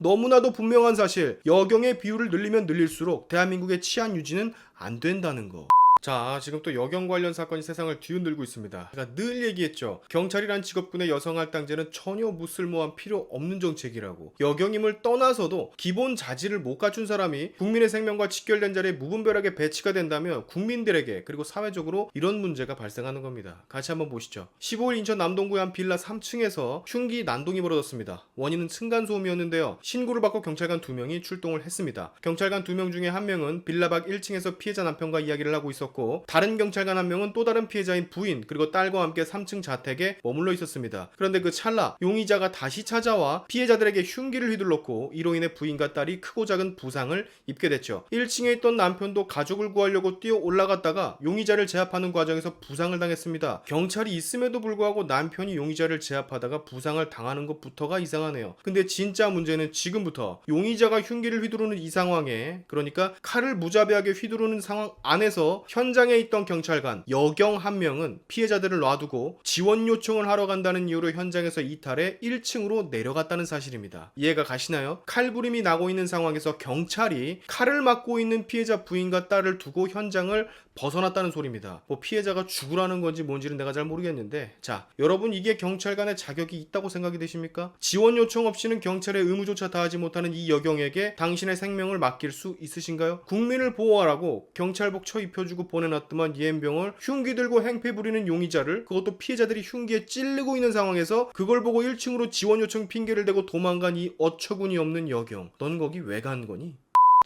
너무나도 분명한 사실, 여경의 비율을 늘리면 늘릴수록 대한민국의 치안 유지는 안 된다는 거. 자, 지금 또 여경 관련 사건이 세상을 뒤흔들고 있습니다. 제가 늘 얘기했죠. 경찰이란 직업군의 여성할당제는 전혀 무쓸모한 필요 없는 정책이라고. 여경임을 떠나서도 기본 자질을 못 갖춘 사람이 국민의 생명과 직결된 자리에 무분별하게 배치가 된다면 국민들에게 그리고 사회적으로 이런 문제가 발생하는 겁니다. 같이 한번 보시죠. 15일 인천 남동구의 한 빌라 3층에서 흉기 난동이 벌어졌습니다. 원인은 층간소음이었는데요. 신고를 받고 경찰관 2명이 출동을 했습니다. 경찰관 2명 중에 한 명은 빌라 밖 1층에서 피해자 남편과 이야기를 하고 있었고, 다른 경찰관 한 명은 또 다른 피해자인 부인 그리고 딸과 함께 3층 자택에 머물러 있었습니다. 그런데 그 찰나 용의자가 다시 찾아와 피해자들에게 흉기를 휘둘렀고, 이로 인해 부인과 딸이 크고 작은 부상을 입게 됐죠. 1층에 있던 남편도 가족을 구하려고 뛰어 올라갔다가 용의자를 제압하는 과정에서 부상을 당했습니다. 경찰이 있음에도 불구하고 남편이 용의자를 제압하다가 부상을 당하는 것부터가 이상하네요. 근데 진짜 문제는 지금부터 용의자가 흉기를 휘두르는 이 상황에, 그러니까 칼을 무자비하게 휘두르는 상황 안에서 현장에 있던 경찰관 여경 한 명은 피해자들을 놔두고 지원 요청을 하러 간다는 이유로 현장에서 이탈해 1층으로 내려갔다는 사실입니다. 이해가 가시나요? 칼부림이 나고 있는 상황에서 경찰이 칼을 맞고 있는 피해자 부인과 딸을 두고 현장을 벗어났다는 소리입니다. 뭐 피해자가 죽으라는 건지 뭔지는 내가 잘 모르겠는데, 자, 여러분 이게 경찰관의 자격이 있다고 생각이 되십니까? 지원 요청 없이는 경찰의 의무조차 다하지 못하는 이 여경에게 당신의 생명을 맡길 수 있으신가요? 국민을 보호하라고 경찰복 입혀주고 보내놨더만 이엠병을 흉기 들고 행패 부리는 용의자를, 그것도 피해자들이 흉기에 찔리고 있는 상황에서 그걸 보고 1층으로 지원 요청 핑계를 대고 도망간 이 어처구니 없는 여경, 넌 거기 왜 간 거니?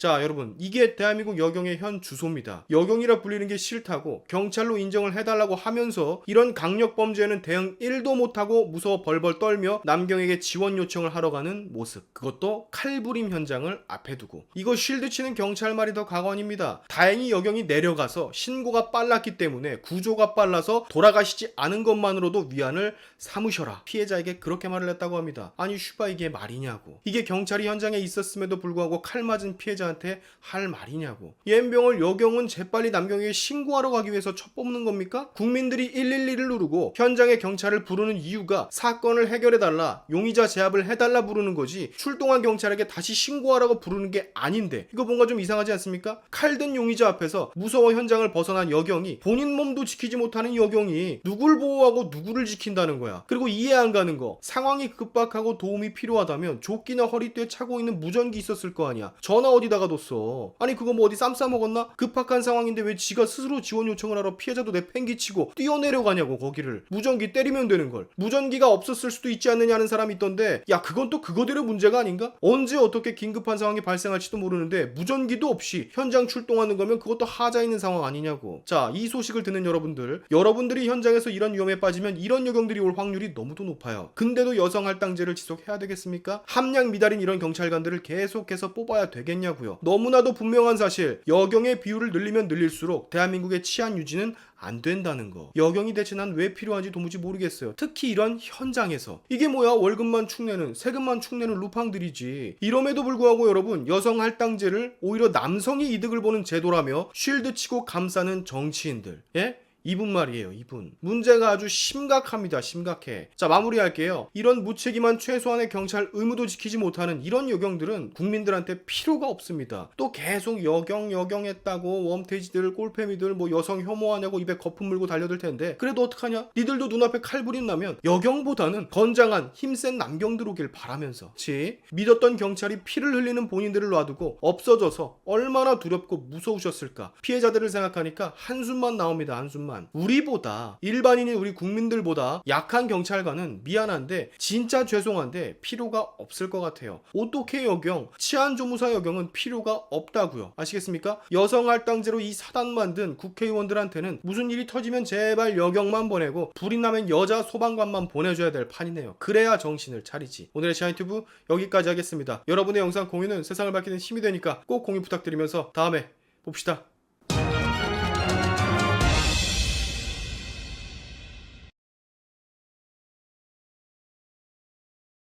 자, 여러분, 이게 대한민국 여경의 현 주소입니다. 여경이라 불리는 게 싫다고 경찰로 인정을 해달라고 하면서 이런 강력범죄에는 대응 1도 못하고 무서워 벌벌 떨며 남경에게 지원 요청을 하러 가는 모습, 그것도 칼부림 현장을 앞에 두고. 이거 쉴드 치는 경찰 말이 더 가관입니다. 다행히 여경이 내려가서 신고가 빨랐기 때문에, 구조가 빨라서 돌아가시지 않은 것만으로도 위안을 삼으셔라, 피해자에게 그렇게 말을 했다고 합니다. 아니 슈바, 이게 말이냐고. 이게 경찰이 현장에 있었음에도 불구하고 칼 맞은 피해자한테 할 말이냐고. 옌병을 여경은 재빨리 남경에게 신고하러 가기 위해서 첩뽑는 겁니까? 국민들이 112를 누르고 현장에 경찰을 부르는 이유가 사건을 해결해달라, 용의자 제압을 해달라 부르는 거지, 출동한 경찰에게 다시 신고하라고 부르는 게 아닌데, 이거 뭔가 좀 이상하지 않습니까? 칼든 용의자 앞에서 무서워 현장을 벗어난 여경이, 본인 몸도 지키지 못하는 여경이 누굴 보호하고 누구를 지킨다는 거야. 그리고 이해 안 가는 거, 상황이 급박하고 도움이 필요하다면 조끼나 허리띠에 차고 있는 무전기 있었을 거 아니야. 전화 어디다가 뒀어? 아니 그거 뭐 어디 쌈 싸먹었나? 급박한 상황인데 왜 지가 스스로 지원 요청을 하러 피해자도 내팽개치고 뛰어내려가냐고. 거기를 무전기 때리면 되는 걸. 무전기가 없었을 수도 있지 않느냐 하는 사람이 있던데, 야 그건 또 그거대로 문제가 아닌가? 언제 어떻게 긴급한 상황이 발생할지도 모르는데 무전기도 없이 현장 출동하는 거면 그것도 하자 있는 상황 아니냐고. 자, 이 소식을 듣는 여러분들이 현장에서 이런 위험에 빠지면 이런 여경들이 올 확률이 너무도 높아요. 근데도 여성 할당제를 지속해야 되겠습니까? 함량 미달인 이런 경찰관들을 계속해서 뽑아야 되겠냐고요. 너무나도 분명한 사실, 여경의 비율을 늘리면 늘릴수록 대한민국의 치안 유지는 안 된다는 거. 여경이 대체 난 왜 필요한지 도무지 모르겠어요. 특히 이런 현장에서. 이게 뭐야, 월급만 축내는, 세금만 축내는 루팡들이지. 이럼에도 불구하고 여러분, 여성 할당제를 오히려 남성이 이득을 보는 제도라며 쉴드 치고 감싸는 정치인들, 예? 이분 말이에요, 이분. 문제가 아주 심각합니다, 심각해. 자, 마무리할게요. 이런 무책임한 최소한의 경찰 의무도 지키지 못하는 이런 여경들은 국민들한테 필요가 없습니다. 또 계속 여경했다고 웜돼지들, 꼴패미들 뭐 여성 혐오하냐고 입에 거품 물고 달려들 텐데, 그래도 어떡하냐? 니들도 눈앞에 칼부림 나면 여경보다는 건장한 힘센 남경들 오길 바라면서, 그치? 믿었던 경찰이 피를 흘리는 본인들을 놔두고 없어져서 얼마나 두렵고 무서우셨을까. 피해자들을 생각하니까 한숨만 나옵니다, 한숨만. 우리보다, 일반인인 우리 국민들보다 약한 경찰관은 미안한데, 진짜 죄송한데 필요가 없을 것 같아요. 어떻게 여경, 치안조무사 여경은 필요가 없다고요. 아시겠습니까? 여성 할당제로 이 사단 만든 국회의원들한테는 무슨 일이 터지면 제발 여경만 보내고 불이 나면 여자 소방관만 보내줘야 될 판이네요. 그래야 정신을 차리지. 오늘의 시안유튜브 여기까지 하겠습니다. 여러분의 영상 공유는 세상을 밝히는 힘이 되니까 꼭 공유 부탁드리면서 다음에 봅시다.